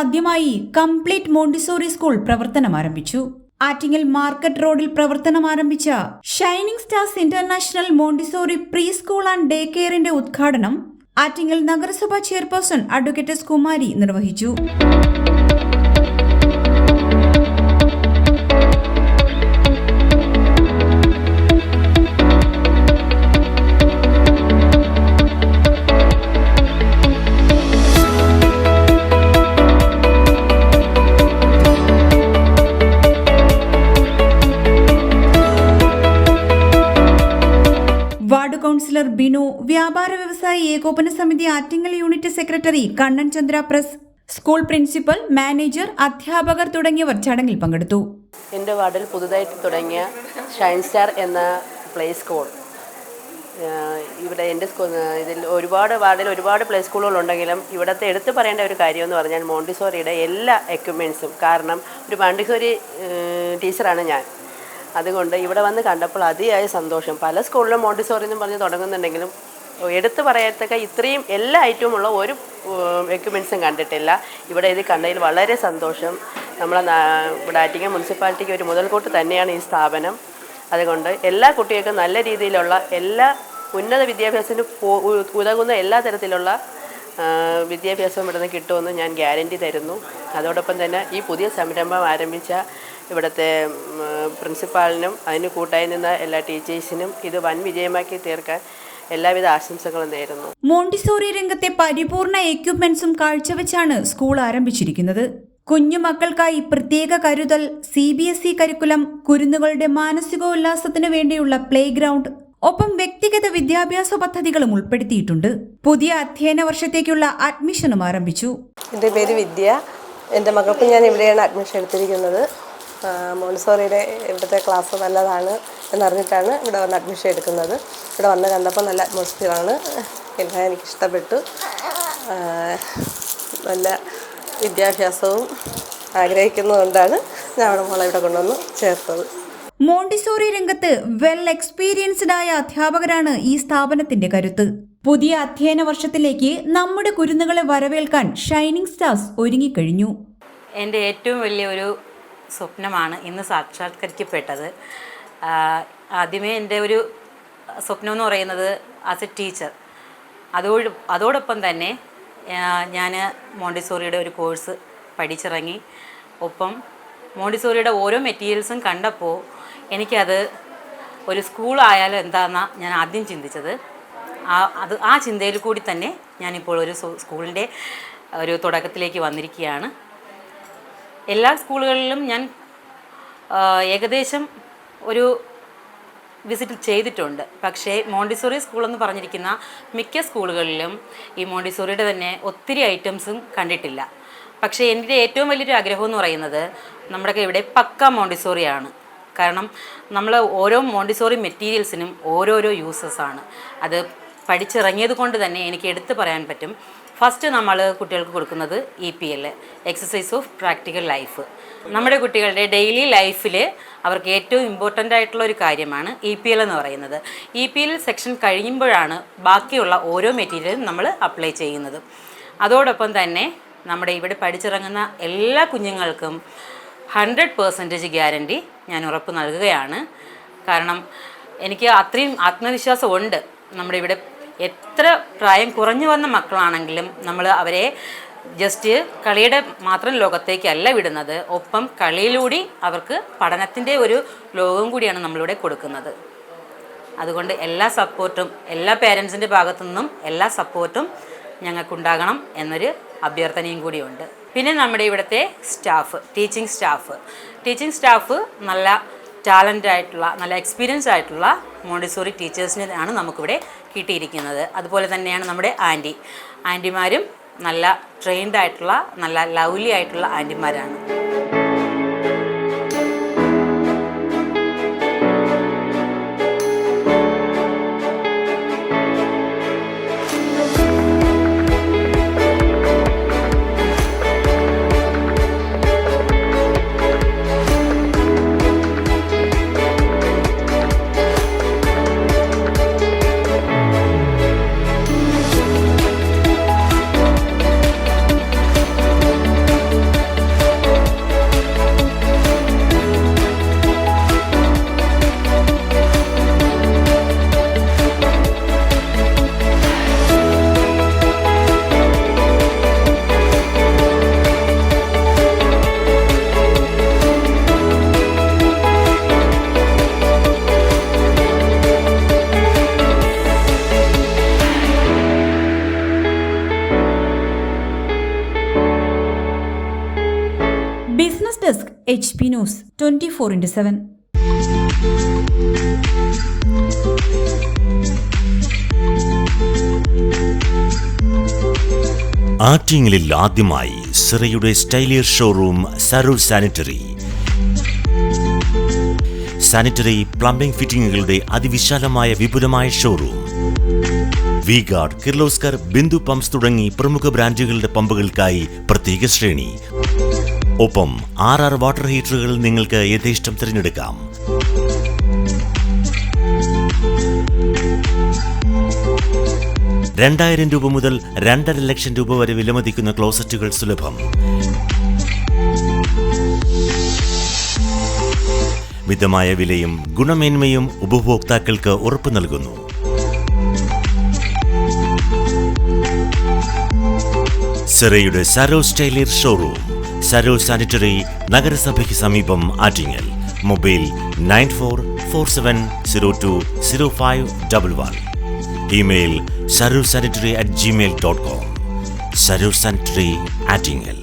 ആദ്യമായി complete Montessori school പ്രവർത്തനം ആരംഭിച്ചു. ആറ്റിങ്ങൽ മാർക്കറ്റ് റോഡിൽ പ്രവർത്തനം ആരംഭിച്ച shining stars international Montessori pre school and day കെയറിന്റെ ഉദ്ഘാടനം ആറ്റിങ്ങൽ നഗരസഭാ ചെയർപേഴ്സൺ അഡ്വക്കേറ്റ് എസ് കുമാരി നിർവഹിച്ചു. വാർഡ് കൗൺസിലർ ബിനു, വ്യാപാര വ്യവസായ ഏകോപന സമിതി Attingal unit secretary Kannan Chandra press, school principal, manager, അധ്യാപകർ തുടങ്ങിയവർ ചടങ്ങിൽ പങ്കെടുത്തു. എൻ്റെ വാർഡിൽ പുതുതായിട്ട് തുടങ്ങിയ ഷൈൻ സ്റ്റാർ എന്ന പ്ലേ സ്കൂൾ, ഇവിടെ എൻ്റെ ഇതിൽ വാർഡിൽ ഒരുപാട് പ്ലേ സ്കൂളുകളുണ്ടെങ്കിലും ഇവിടുത്തെ എടുത്തു പറയേണ്ട ഒരു കാര്യമെന്ന് പറഞ്ഞാൽ മോണ്ടിസോറിയുടെ എല്ലാ എക്യുപ്മെൻറ്റ്സും. കാരണം ഒരു മോണ്ടിസോറി ടീച്ചറാണ് ഞാൻ. അതുകൊണ്ട് ഇവിടെ വന്ന് കണ്ടപ്പോൾ അതിയായ സന്തോഷം. പല സ്കൂളിലും മോണ്ടിസോറി എന്നും പറഞ്ഞ് തുടങ്ങുന്നുണ്ടെങ്കിലും എടുത്തു പറയത്തക്ക ഇത്രയും എല്ലാ ഐറ്റവുമുള്ള ഒരു എക്യുപ്മെൻറ്റ്സും കണ്ടിട്ടില്ല. ഇവിടെ ഇത് കണ്ടതിൽ വളരെ സന്തോഷം. ഇവിടെ ആറ്റിങ്ങൽ മുനിസിപ്പാലിറ്റിക്ക് ഒരു മുതൽക്കൂട്ട് തന്നെയാണ് ഈ സ്ഥാപനം. അതുകൊണ്ട് എല്ലാ കുട്ടികൾക്കും നല്ല രീതിയിലുള്ള എല്ലാ ഉന്നത വിദ്യാഭ്യാസത്തിന് ഉതകുന്ന എല്ലാ തരത്തിലുള്ള വിദ്യാഭ്യാസവും ഇവിടുന്ന് കിട്ടുമെന്ന് ഞാൻ ഗ്യാരണ്ടി തരുന്നു. അതോടൊപ്പം തന്നെ ഈ പുതിയ സംരംഭം ആരംഭിച്ച ഇവിടുത്തെ പ്രിൻസിപ്പാളിനും അതിന് കൂട്ടായി നിന്ന എല്ലാ ടീച്ചേഴ്സിനും ഇത് വൻ വിജയമാക്കി തീർക്കാൻ എല്ലാവിധ ആശംസകളും നേരുന്നു. മോണ്ടിസോറി രംഗത്തെ പരിപൂർണ എക്യുപ്മെന്റ്സും കാഴ്ചവെച്ചാണ് സ്കൂൾ ആരംഭിച്ചിരിക്കുന്നത്. കുഞ്ഞുമക്കൾക്കായി പ്രത്യേക കരുതൽ, CBSE കരിക്കുലം, കുരുന്നുകളുടെ മാനസികോല്ലാസത്തിനു വേണ്ടിയുള്ള പ്ലേ ഗ്രൗണ്ട്, ഒപ്പം വ്യക്തിഗത വിദ്യാഭ്യാസ പദ്ധതികളും ഉൾപ്പെടുത്തിയിട്ടുണ്ട്. പുതിയ അധ്യയന വർഷത്തേക്കുള്ള അഡ്മിഷനും ആരംഭിച്ചു. എൻ്റെ പേര് വിദ്യ. എൻ്റെ മകൾക്ക് ഞാൻ ഇവിടെയാണ് അഡ്മിഷൻ എടുത്തിരിക്കുന്നത്. മോണ്ടിസോറിയുടെ ഇവിടുത്തെ ക്ലാസ് നല്ലതാണ് എന്നറിഞ്ഞിട്ടാണ് ഇവിടെ വന്ന് അഡ്മിഷൻ എടുക്കുന്നത്. ഇവിടെ വന്ന് കണ്ടപ്പോൾ നല്ല അറ്റ്മോസ്ഫിയറാണ്, എല്ലാം എനിക്കിഷ്ടപ്പെട്ടു. നല്ല വിദ്യാഭ്യാസവും ആഗ്രഹിക്കുന്നതുകൊണ്ടാണ് ഞാൻ അവിടെ മോളെ ഇവിടെ കൊണ്ടുവന്ന് ചേർത്തത്. മോണ്ടിസോറി രംഗത്ത് വെൽ എക്സ്പീരിയൻസ്ഡ് ആയ അധ്യാപകരാണ് ഈ സ്ഥാപനത്തിന്റെ കരുത്ത്. പുതിയ അധ്യയന വർഷത്തിലേക്ക് നമ്മുടെ കുരുന്നുകളെ വരവേൽക്കാൻ ഷൈനിങ് സ്റ്റാർസ് ഒരുങ്ങിക്കഴിഞ്ഞു. എൻ്റെ ഏറ്റവും വലിയൊരു സ്വപ്നമാണ് ഇന്ന് സാക്ഷാത്കരിക്കപ്പെട്ടത്. ആദ്യമേ എൻ്റെ ഒരു സ്വപ്നം എന്ന് പറയുന്നത് ആസ് എ ടീച്ചർ. അതോടൊപ്പം തന്നെ ഞാൻ മോണ്ടിസോറിയുടെ ഒരു കോഴ്സ് പഠിച്ചിറങ്ങി. ഒപ്പം മോണ്ടിസോറിയുടെ ഓരോ മെറ്റീരിയൽസും കണ്ടപ്പോൾ എനിക്കത് ഒരു സ്കൂളായാലും എന്താണെന്നാണ് ഞാൻ ആദ്യം ചിന്തിച്ചത്. ആ ചിന്തയിൽ കൂടി തന്നെ ഞാനിപ്പോൾ ഒരു സ്കൂളിൻ്റെ ഒരു തുടക്കത്തിലേക്ക് വന്നിരിക്കുകയാണ്. എല്ലാ സ്കൂളുകളിലും ഞാൻ ഏകദേശം ഒരു വിസിറ്റ് ചെയ്തിട്ടുണ്ട്. പക്ഷേ മോണ്ടിസോറി സ്കൂളെന്ന് പറഞ്ഞിരിക്കുന്ന മിക്ക സ്കൂളുകളിലും ഈ മോണ്ടിസോറിയുടെ തന്നെ ഒത്തിരി ഐറ്റംസും കണ്ടിട്ടില്ല. പക്ഷേ എൻ്റെ ഏറ്റവും വലിയൊരു ആഗ്രഹം എന്ന് പറയുന്നത് നമ്മുടെയൊക്കെ ഇവിടെ പക്ക മോണ്ടിസോറിയാണ്. കാരണം നമ്മൾ ഓരോ മോണ്ടിസോറി മെറ്റീരിയൽസിനും ഓരോരോ യൂസസാണ്. അത് പഠിച്ചിറങ്ങിയത് കൊണ്ട് തന്നെ എനിക്ക് എടുത്തു പറയാൻ പറ്റും. ഫസ്റ്റ് നമ്മൾ കുട്ടികൾക്ക് കൊടുക്കുന്നത് EPL, exercise of practical life. നമ്മുടെ കുട്ടികളുടെ ഡെയിലി ലൈഫിൽ അവർക്ക് ഏറ്റവും ഇമ്പോർട്ടൻ്റ് ആയിട്ടുള്ള ഒരു കാര്യമാണ് EPL എന്ന് പറയുന്നത്. EPL സെക്ഷൻ കഴിയുമ്പോഴാണ് ബാക്കിയുള്ള ഓരോ മെറ്റീരിയലും നമ്മൾ അപ്ലൈ ചെയ്യുന്നത്. അതോടൊപ്പം തന്നെ നമ്മുടെ ഇവിടെ പഠിച്ചിറങ്ങുന്ന എല്ലാ കുഞ്ഞുങ്ങൾക്കും 100% ഗ്യാരണ്ടി ഞാൻ ഉറപ്പ് നൽകുകയാണ്. കാരണം എനിക്ക് അത്രയും ആത്മവിശ്വാസമുണ്ട്. നമ്മുടെ ഇവിടെ എത്ര പ്രായം കുറഞ്ഞു വന്ന മക്കളാണെങ്കിലും നമ്മൾ അവരെ ജസ്റ്റ് കളിയുടെ മാത്രം ലോകത്തേക്കല്ല വിടുന്നത്. ഒപ്പം കളിയിലൂടെ അവർക്ക് പഠനത്തിൻ്റെ ഒരു ലോകം കൂടിയാണ് നമ്മളിവിടെ കൊടുക്കുന്നത്. അതുകൊണ്ട് എല്ലാ സപ്പോർട്ടും എല്ലാ പേരൻസിൻ്റെ ഭാഗത്തു നിന്നും എല്ലാ സപ്പോർട്ടും ഞങ്ങൾക്കുണ്ടാകണം എന്നൊരു അഭ്യർത്ഥനയും കൂടിയുണ്ട്. പിന്നെ നമ്മുടെ ഇവിടുത്തെ ടീച്ചിങ് സ്റ്റാഫ് നല്ല ടാലൻ്റ് ആയിട്ടുള്ള, നല്ല എക്സ്പീരിയൻസ് ആയിട്ടുള്ള മോണ്ടിസോറി ടീച്ചേഴ്സിനെയാണ് നമുക്കിവിടെ കിട്ടിയിരിക്കുന്നത്. അതുപോലെ തന്നെയാണ് നമ്മുടെ ആൻറ്റിമാരും നല്ല ട്രെയിൻഡ് ആയിട്ടുള്ള, നല്ല ലവ്ലി ആയിട്ടുള്ള ആൻറ്റിമാരാണ്. HP news 24/7. ആറ്റിങ്ങലിൽ ആദ്യമായി സിറയുടെ സ്റ്റൈലിയർ showroom Saroor sanitary. Sanitary plumbing ഫിറ്റിംഗുകളുടെ അതിവിശാലമായ വിപുലമായ showroom. V Guard, Kirloskar, Bindu pumps തുടങ്ങി പ്രമുഖ ബ്രാൻഡുകളുടെ പമ്പുകൾക്കായി പ്രത്യേക ശ്രേണി. ഒപ്പം 6 വാട്ടർ ഹീറ്ററുകൾ നിങ്ങൾക്ക് യഥേഷ്ടം തിരഞ്ഞെടുക്കാം. ₹2,000 മുതൽ 2.5 ലക്ഷം വരെ വിലമതിക്കുന്ന ക്ലോസറ്റുകൾ സുലഭം. മിതമായ വിലയും ഗുണമേന്മയും ഉപഭോക്താക്കൾക്ക് ഉറപ്പു നൽകുന്നു. സിറയുടെ സരോ സ്റ്റൈലിയർ ഷോറൂം, സരോ സാനിറ്ററി, നഗരസഭയ്ക്ക് സമീപം, Attingal. Mobile 9447020511. Email sarursanitary@gmail.com. Saroor sanitary, Attingal.